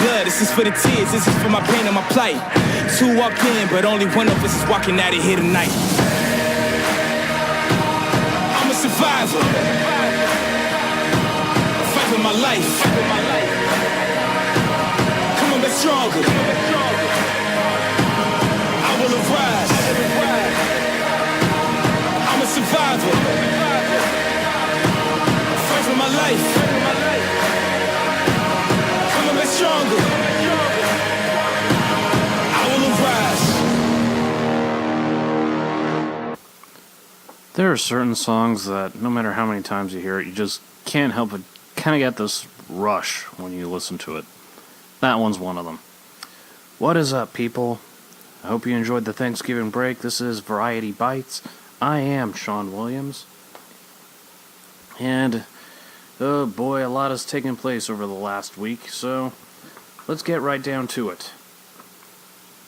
blood, this is for the tears, this is for my pain and my plight. Two walked in, but only one of us is walking out of here tonight. I'm a survivor. Fight for my life. Come on, get stronger. I will arise. I'm a survivor. Fight for my life. Come on, get stronger. I will arise. There are certain songs that, no matter how many times you hear it, you just can't help but kind of get this rush when you listen to it. That one's one of them. What is up, people? I hope you enjoyed the Thanksgiving break. This is Variety Bites. I am Sean Williams. And, oh boy, a lot has taken place over the last week, so let's get right down to it.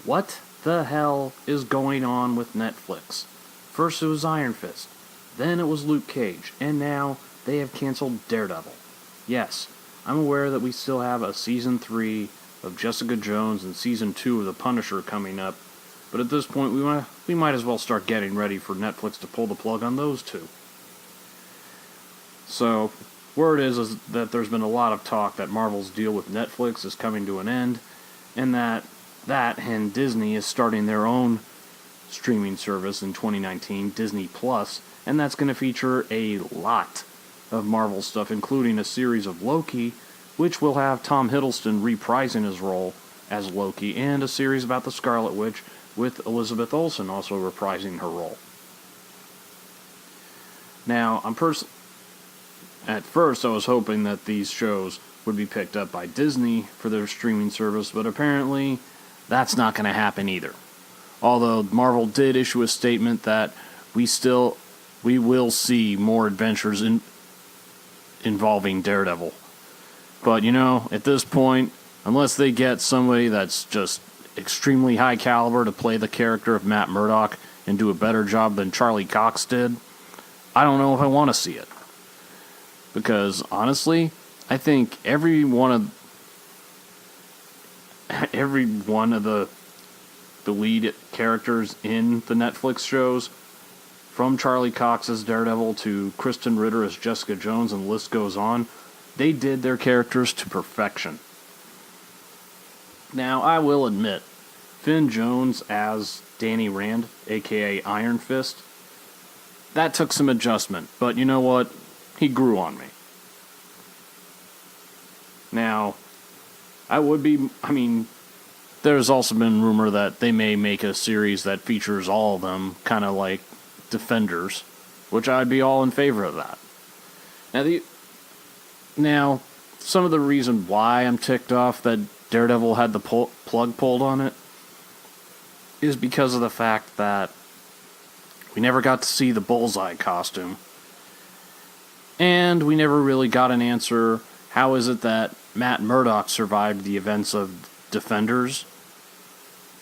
What the hell is going on with Netflix? First it was Iron Fist, then it was Luke Cage, and now they have canceled Daredevil. Yes, I'm aware that we still have a Season 3 of Jessica Jones and Season 2 of The Punisher coming up, but at this point we might as well start getting ready for Netflix to pull the plug on those two. So, word is that there's been a lot of talk that Marvel's deal with Netflix is coming to an end, and that and Disney is starting their own streaming service in 2019, Disney Plus, and that's going to feature a lot of Marvel stuff, including a series of Loki, which will have Tom Hiddleston reprising his role as Loki, and a series about the Scarlet Witch with Elizabeth Olsen also reprising her role. Now, at first I was hoping that these shows would be picked up by Disney for their streaming service, but apparently that's not going to happen either. Although Marvel did issue a statement that we will see more adventures involving Daredevil. But, at this point, unless they get somebody that's just extremely high caliber to play the character of Matt Murdock and do a better job than Charlie Cox did, I don't know if I want to see it. Because, honestly, I think every one of the lead characters in the Netflix shows, from Charlie Cox as Daredevil to Kristen Ritter as Jessica Jones, and the list goes on, they did their characters to perfection. Now, I will admit, Finn Jones as Danny Rand, aka Iron Fist, that took some adjustment, but you know what? He grew on me. Now, there's also been rumor that they may make a series that features all of them, kind of like Defenders, which I'd be all in favor of that. Now, some of the reason why I'm ticked off that Daredevil had the plug pulled on it is because of the fact that we never got to see the Bullseye costume, and we never really got an answer. How is it that Matt Murdock survived the events of Defenders,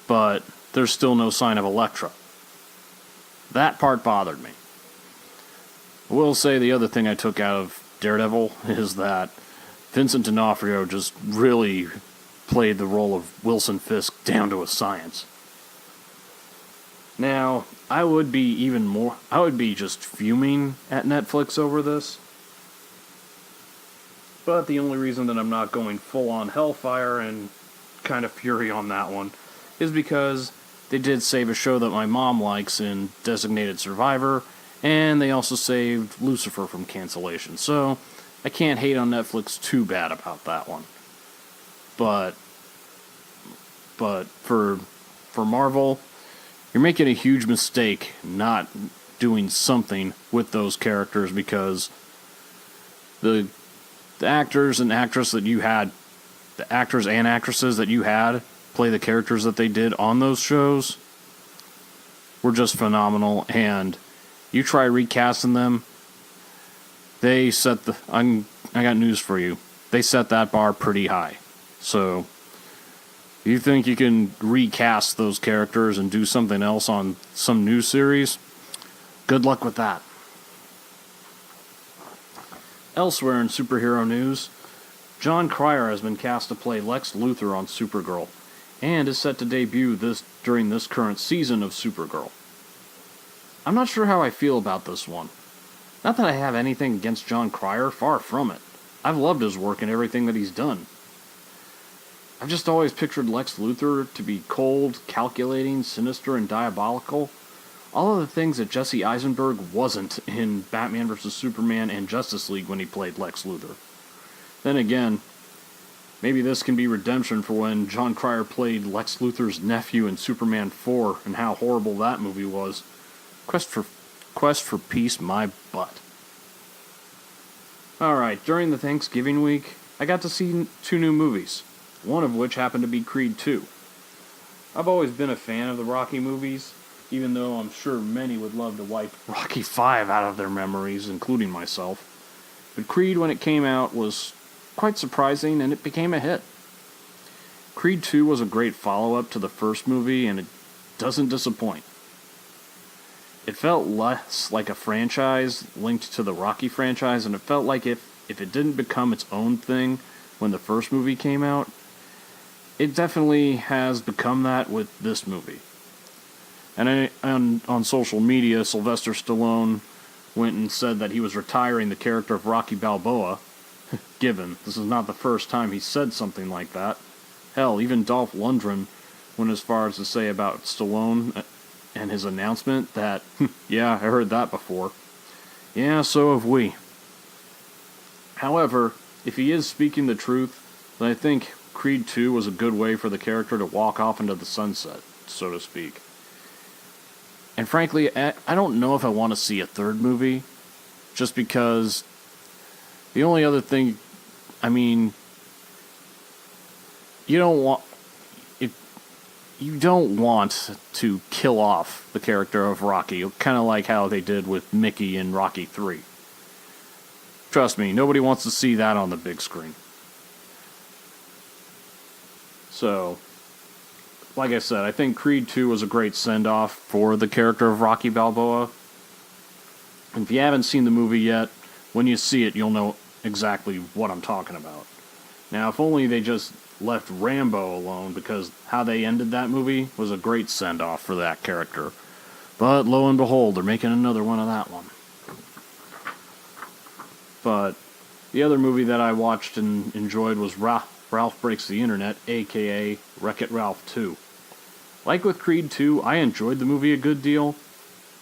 but there's still no sign of Elektra? That part bothered me. I will say the other thing I took out of Daredevil is that Vincent D'Onofrio just really played the role of Wilson Fisk down to a science. Now, I would be just fuming at Netflix over this. But the only reason that I'm not going full on Hellfire and kind of fury on that one is because they did save a show that my mom likes in Designated Survivor, and they also saved Lucifer from cancellation. So, I can't hate on Netflix too bad about that one. But for Marvel, you're making a huge mistake not doing something with those characters, because the actors and actresses that you had play the characters that they did on those shows were just phenomenal, and you try recasting them, I got news for you. They set that bar pretty high. So, you think you can recast those characters and do something else on some new series? Good luck with that. Elsewhere in superhero news, John Cryer has been cast to play Lex Luthor on Supergirl, and is set to debut during this current season of Supergirl. I'm not sure how I feel about this one. Not that I have anything against John Cryer, far from it. I've loved his work and everything that he's done. I've just always pictured Lex Luthor to be cold, calculating, sinister, and diabolical. All of the things that Jesse Eisenberg wasn't in Batman vs. Superman and Justice League when he played Lex Luthor. Then again, maybe this can be redemption for when John Cryer played Lex Luthor's nephew in Superman 4 and how horrible that movie was. Quest for Peace, my butt. Alright, during the Thanksgiving week, I got to see 2 new movies, one of which happened to be Creed 2. I've always been a fan of the Rocky movies, even though I'm sure many would love to wipe Rocky 5 out of their memories, including myself. But Creed, when it came out, was quite surprising, and it became a hit. Creed 2 was a great follow-up to the first movie, and it doesn't disappoint. It felt less like a franchise linked to the Rocky franchise, and it felt like if it didn't become its own thing when the first movie came out, it definitely has become that with this movie. And on social media, Sylvester Stallone went and said that he was retiring the character of Rocky Balboa. Given, this is not the first time he said something like that. Hell, even Dolph Lundgren went as far as to say about Stallone and his announcement that, yeah, I heard that before. Yeah, so have we. However, if he is speaking the truth, then I think Creed 2 was a good way for the character to walk off into the sunset, so to speak. And frankly, I don't know if I want to see a third movie, just because the only other thing, I mean, you don't want to kill off the character of Rocky, kind of like how they did with Mickey in Rocky 3. Trust me, nobody wants to see that on the big screen. So, like I said, I think Creed 2 was a great send-off for the character of Rocky Balboa. And if you haven't seen the movie yet, when you see it, you'll know exactly what I'm talking about. Now, if only they just left Rambo alone, because how they ended that movie was a great send-off for that character. But lo and behold, they're making another one of that one. But the other movie that I watched and enjoyed was Ralph Breaks the Internet, aka Wreck-It Ralph 2. Like with Creed 2, I enjoyed the movie a good deal,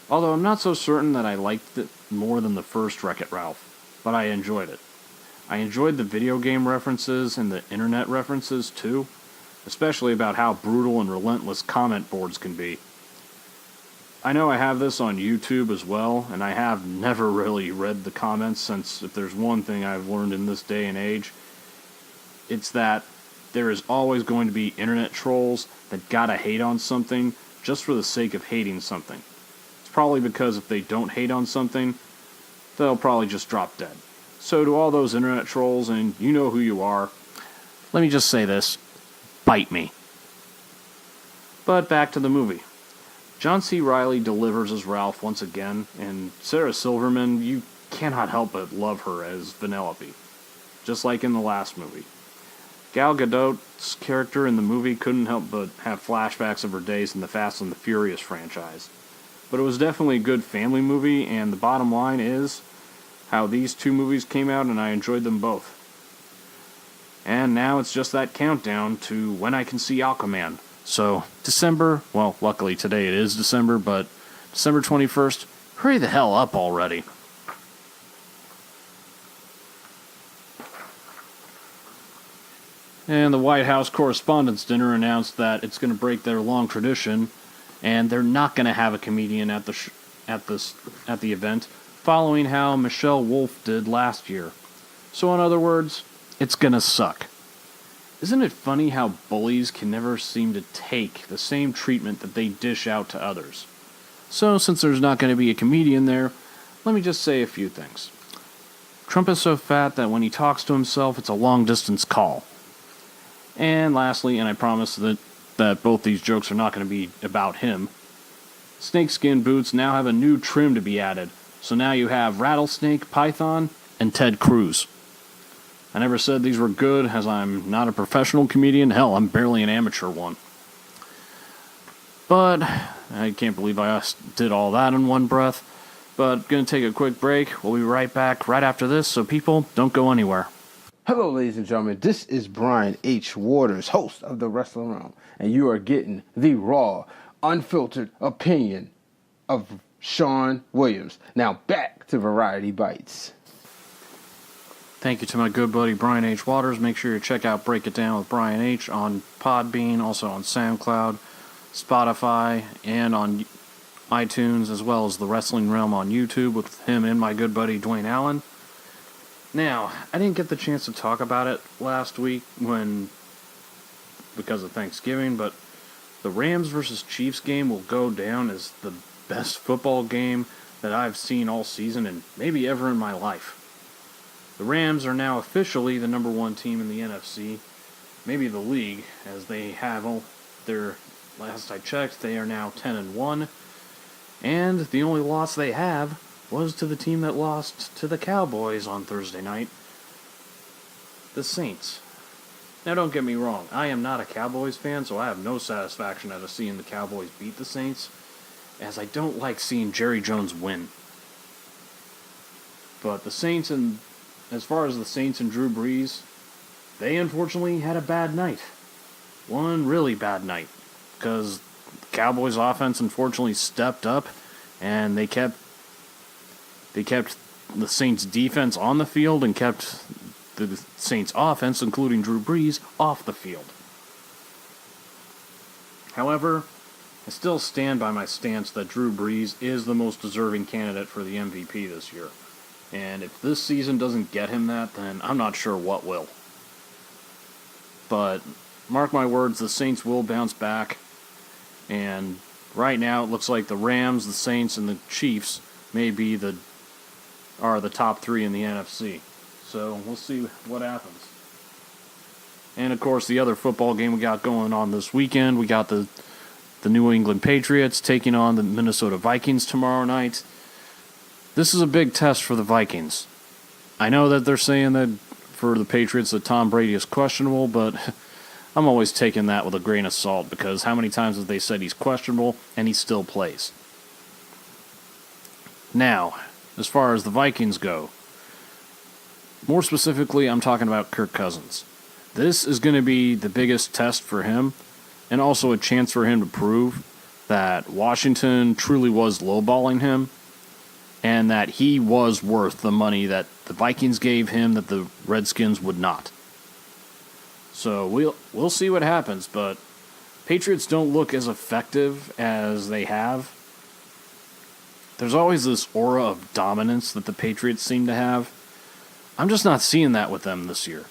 although I'm not so certain that I liked it more than the first Wreck-It Ralph, but I enjoyed it. I enjoyed the video game references and the internet references too, especially about how brutal and relentless comment boards can be. I know I have this on YouTube as well, and I have never really read the comments, since if there's one thing I've learned in this day and age, it's that there is always going to be internet trolls that gotta hate on something just for the sake of hating something. It's probably because if they don't hate on something, they'll probably just drop dead. So to all those internet trolls, and you know who you are, let me just say this: bite me. But back to the movie. John C. Reilly delivers as Ralph once again, and Sarah Silverman, you cannot help but love her as Vanellope, just like in the last movie. Gal Gadot's character in the movie couldn't help but have flashbacks of her days in the Fast and the Furious franchise. But it was definitely a good family movie, and the bottom line is how these 2 movies came out, and I enjoyed them both. And now it's just that countdown to when I can see Aquaman. So, December, well, luckily today it is December, but December 21st, hurry the hell up already. And the White House Correspondents' Dinner announced that it's going to break their long tradition, and they're not going to have a comedian at the event, following how Michelle Wolf did last year. So in other words, it's going to suck. Isn't it funny how bullies can never seem to take the same treatment that they dish out to others? So since there's not going to be a comedian there, let me just say a few things. Trump is so fat that when he talks to himself, it's a long-distance call. And lastly, and I promise that both these jokes are not going to be about him, snakeskin boots now have a new trim to be added. So now you have Rattlesnake, Python, and Ted Cruz. I never said these were good, as I'm not a professional comedian. Hell, I'm barely an amateur one. But I can't believe I did all that in one breath. But gonna take a quick break. We'll be right back right after this, so people, don't go anywhere. Hello, ladies and gentlemen. This is Brian H. Waters, host of The Wrestling Realm, and you are getting the raw, unfiltered opinion of Sean Williams. Now back to Variety Bites. Thank you to my good buddy Brian H. Waters. Make sure you check out Break It Down with Brian H. on Podbean, also on SoundCloud, Spotify, and on iTunes, as well as The Wrestling Realm on YouTube with him and my good buddy Dwayne Allen. Now, I didn't get the chance to talk about it last week because of Thanksgiving, but the Rams versus Chiefs game will go down as the best football game that I've seen all season and maybe ever in my life. The Rams are now officially the number one team in the NFC, maybe the league, as they have last I checked, they are now 10-1, and the only loss they have was to the team that lost to the Cowboys on Thursday night, the Saints. Now don't get me wrong, I am not a Cowboys fan, so I have no satisfaction out of seeing the Cowboys beat the Saints, as I don't like seeing Jerry Jones win. But the Saints, and as far as the Saints and Drew Brees, they unfortunately had a bad night. One really bad night. Because the Cowboys offense unfortunately stepped up, and they kept the Saints defense on the field and kept the Saints offense, including Drew Brees, off the field. However, I still stand by my stance that Drew Brees is the most deserving candidate for the MVP this year. And if this season doesn't get him that, then I'm not sure what will. But mark my words, the Saints will bounce back. And right now it looks like the Rams, the Saints, and the Chiefs may be are the top three in the NFC. So we'll see what happens. And of course, the other football game we got going on this weekend, we got the New England Patriots taking on the Minnesota Vikings tomorrow night. This is a big test for the Vikings. I know that they're saying that for the Patriots that Tom Brady is questionable, but I'm always taking that with a grain of salt, because how many times have they said he's questionable and he still plays? Now, as far as the Vikings go, more specifically, I'm talking about Kirk Cousins. This is going to be the biggest test for him, and also a chance for him to prove that Washington truly was lowballing him, and that he was worth the money that the Vikings gave him that the Redskins would not. So we'll see what happens, but Patriots don't look as effective as they have. There's always this aura of dominance that the Patriots seem to have. I'm just not seeing that with them this year.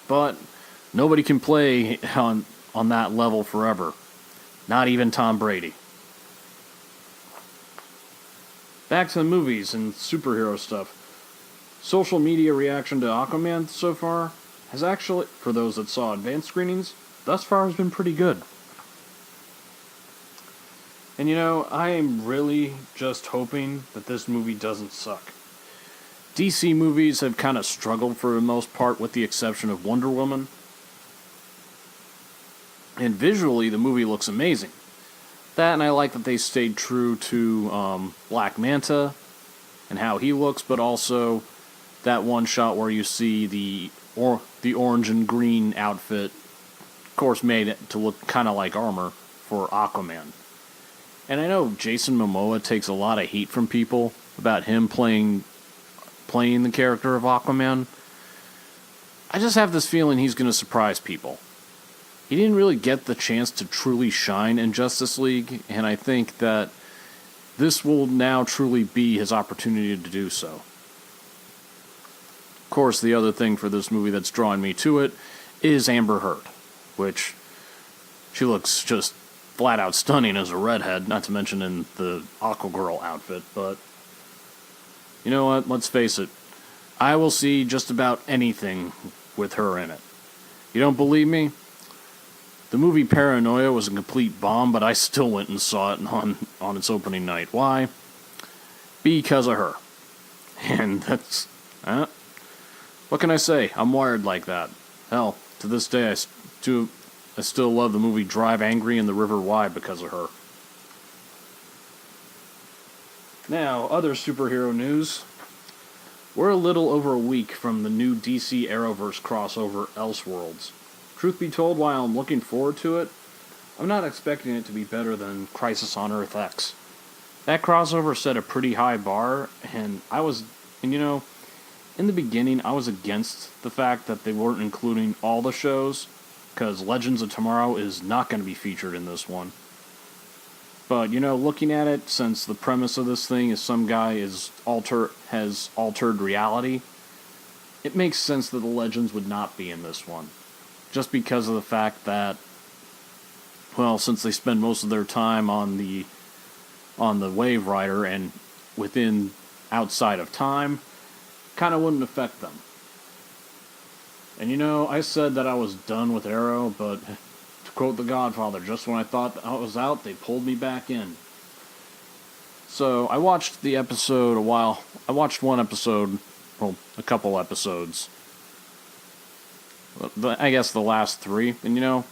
But nobody can play on that level forever. Not even Tom Brady. Back to the movies and superhero stuff. Social media reaction to Aquaman so far has actually, for those that saw advanced screenings, thus far has been pretty good. And you know, I am really just hoping that this movie doesn't suck. DC movies have kind of struggled for the most part, with the exception of Wonder Woman. And visually, the movie looks amazing. That, and I like that they stayed true to Black Manta and how he looks, but also that one shot where you see the orange and green outfit, of course, made it to look kind of like armor for Aquaman. And I know Jason Momoa takes a lot of heat from people about him playing the character of Aquaman. I just have this feeling he's going to surprise people. He didn't really get the chance to truly shine in Justice League, and I think that this will now truly be his opportunity to do so. Of course, the other thing for this movie that's drawing me to it is Amber Heard, which she looks just flat out stunning as a redhead, not to mention in the Aquagirl outfit, but you know what, let's face it, I will see just about anything with her in it. You don't believe me? The movie Paranoia was a complete bomb, but I still went and saw it on its opening night. Why? Because of her. And that's... What can I say? I'm wired like that. Hell, to this day, I still love the movie Drive Angry and the River Why because of her. Now, other superhero news. We're a little over a week from the new DC Arrowverse crossover Elseworlds. Truth be told, while I'm looking forward to it, I'm not expecting it to be better than Crisis on Earth X. That crossover set a pretty high bar, and in the beginning, I was against the fact that they weren't including all the shows, because Legends of Tomorrow is not going to be featured in this one. But, looking at it, since the premise of this thing is some guy has altered reality, it makes sense that the Legends would not be in this one. Just because of the fact that, well, since they spend most of their time on the Wave Rider and outside of time, kind of wouldn't affect them. And I said that I was done with Arrow, but to quote The Godfather, just when I thought I was out, they pulled me back in. So I watched the episode I watched one episode, well, a couple episodes. I guess the last 3, and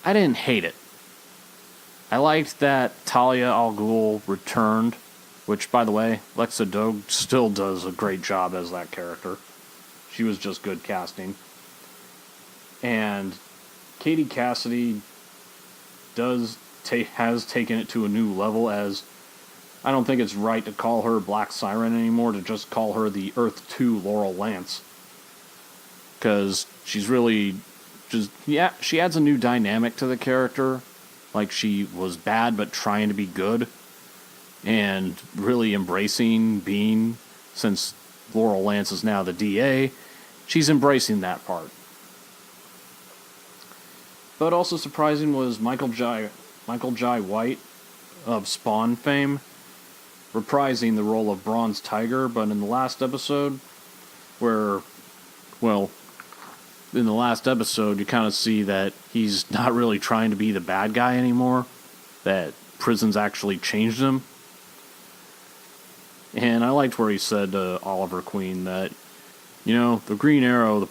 I didn't hate it. I liked that Talia al Ghul returned, which, by the way, Lexa Dogue still does a great job as that character. She was just good casting. And Katie Cassidy has taken it to a new level, as I don't think it's right to call her Black Siren anymore, to just call her the Earth 2 Laurel Lance. Because she's really she adds a new dynamic to the character. Like, she was bad but trying to be good. And really embracing being, since Laurel Lance is now the DA, she's embracing that part. But also surprising was Michael Jai White of Spawn fame reprising the role of Bronze Tiger, but in the last episode, you kind of see that he's not really trying to be the bad guy anymore, that prison's actually changed him. And I liked where he said to Oliver Queen that, the Green Arrow,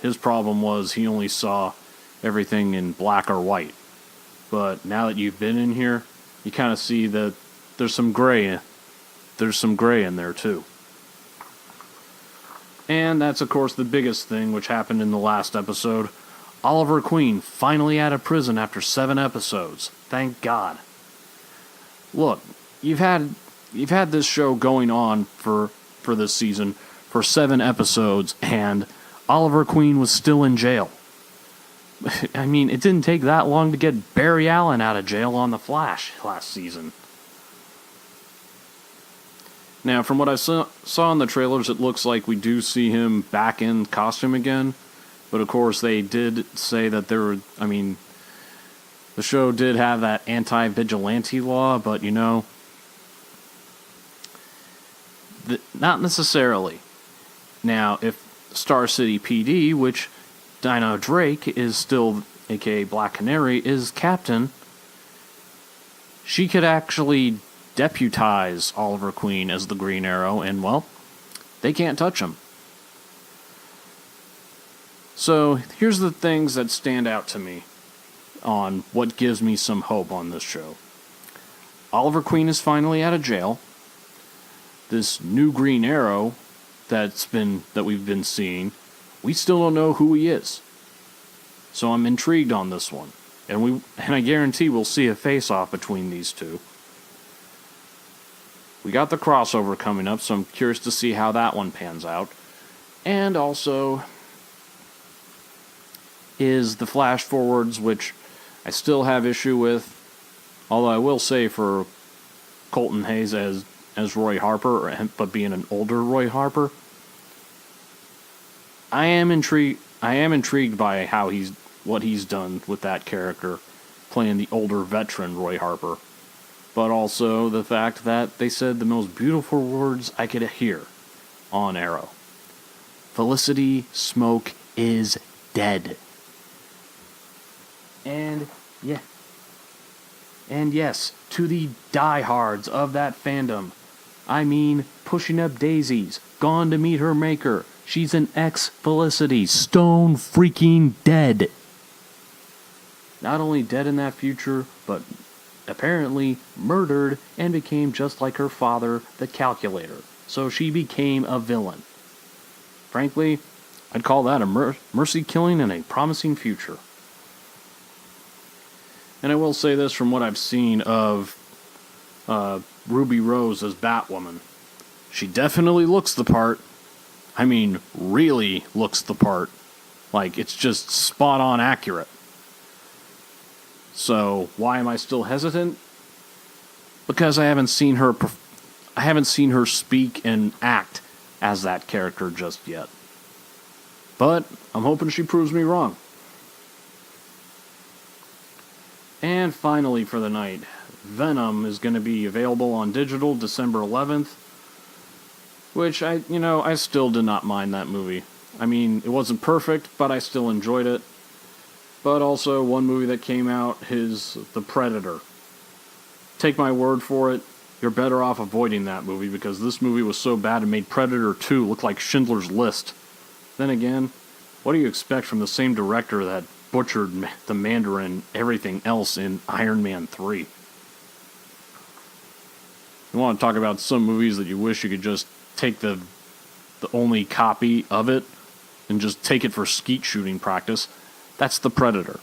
his problem was he only saw everything in black or white. But now that you've been in here, you kind of see that there's some gray in there too. And that's, of course, the biggest thing which happened in the last episode. Oliver Queen finally out of prison after 7 episodes. Thank God. Look, you've had this show going on for this season for 7 episodes, and Oliver Queen was still in jail. I mean, it didn't take that long to get Barry Allen out of jail on The Flash last season. Now, from what I saw in the trailers, it looks like we do see him back in costume again. But of course, they did say that the show did have that anti-vigilante law, but not necessarily. Now, if Star City PD, which Dino Drake is still, aka Black Canary, is captain, she could actually deputize Oliver Queen as the Green Arrow, and, well, they can't touch him. So, here's the things that stand out to me on what gives me some hope on this show. Oliver Queen is finally out of jail. This new Green Arrow that we've been seeing, we still don't know who he is. So I'm intrigued on this one. And I guarantee we'll see a face-off between these two. We got the crossover coming up, so I'm curious to see how that one pans out. And also is the flash forwards, which I still have issue with. Although I will say for Colton Hayes as Roy Harper, but being an older Roy Harper, I am intrigued by what he's done with that character, playing the older veteran Roy Harper. But also the fact that they said the most beautiful words I could hear on Arrow. Felicity Smoke is dead. And yes, to the diehards of that fandom, I mean pushing up daisies, gone to meet her maker, She's an ex-Felicity, stone freaking dead. Not only dead in that future, but apparently murdered and became just like her father, the Calculator. So she became a villain. Frankly, I'd call that a mercy killing in a promising future. And I will say this from what I've seen of Ruby Rose as Batwoman. She definitely looks the part. I mean, really looks the part. Like, it's just spot on accurate. So, why am I still hesitant? Because I haven't seen her speak and act as that character just yet. But I'm hoping she proves me wrong. And finally for the night, Venom is going to be available on digital December 11th, which I still did not mind that movie. I mean, it wasn't perfect, but I still enjoyed it. But also, one movie that came out is The Predator. Take my word for it, you're better off avoiding that movie, because this movie was so bad it made Predator 2 look like Schindler's List. Then again, what do you expect from the same director that butchered the Mandarin and everything else in Iron Man 3? You want to talk about some movies that you wish you could just take the only copy of it and just take it for skeet shooting practice? That's The Predator.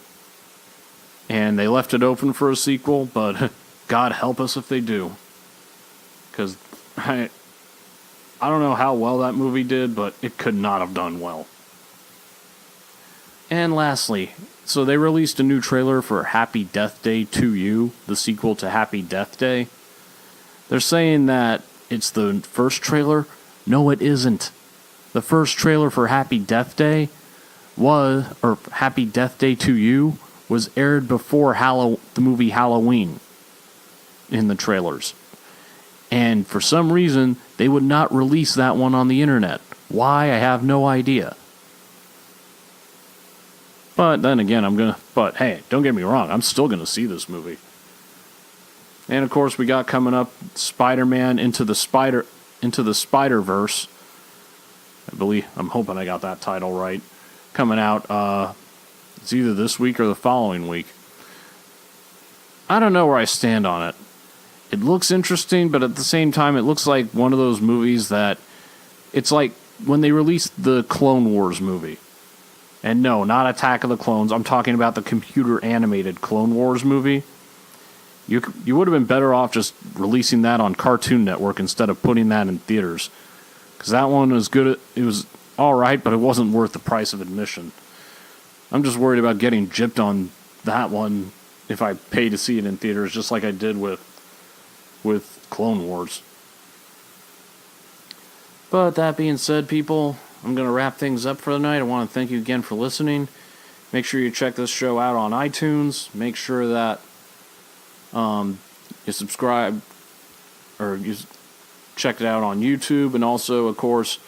And they left it open for a sequel, but God help us if they do. Because I don't know how well that movie did, but it could not have done well. And lastly, so they released a new trailer for Happy Death Day 2U, the sequel to Happy Death Day. They're saying that it's the first trailer. No, it isn't. The first trailer for Happy Death Day Happy Death Day 2U was aired before the movie Halloween in the trailers. And for some reason, they would not release that one on the internet. Why, I have no idea. But then again, but hey, don't get me wrong, I'm still gonna see this movie. And of course, we got coming up Spider-Man Into the Spider-Verse. I'm hoping I got that title right. Coming out, it's either this week or the following week. I don't know where I stand on it. It looks interesting, but at the same time, it looks like one of those movies that it's like when they released the Clone Wars movie. And no, not Attack of the Clones. I'm talking about the computer-animated Clone Wars movie. You would have been better off just releasing that on Cartoon Network instead of putting that in theaters. Because that one was good. It was alright, but it wasn't worth the price of admission. I'm just worried about getting gypped on that one if I pay to see it in theaters, just like I did with Clone Wars. But that being said, people, I'm going to wrap things up for the night. I want to thank you again for listening. Make sure you check this show out on iTunes. Make sure that you subscribe, or you check it out on YouTube, and also, of course,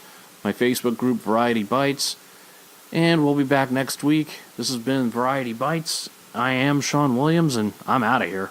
my Facebook group, Variety Bites. And we'll be back next week. This has been Variety Bites. I am Sean Williams, and I'm out of here.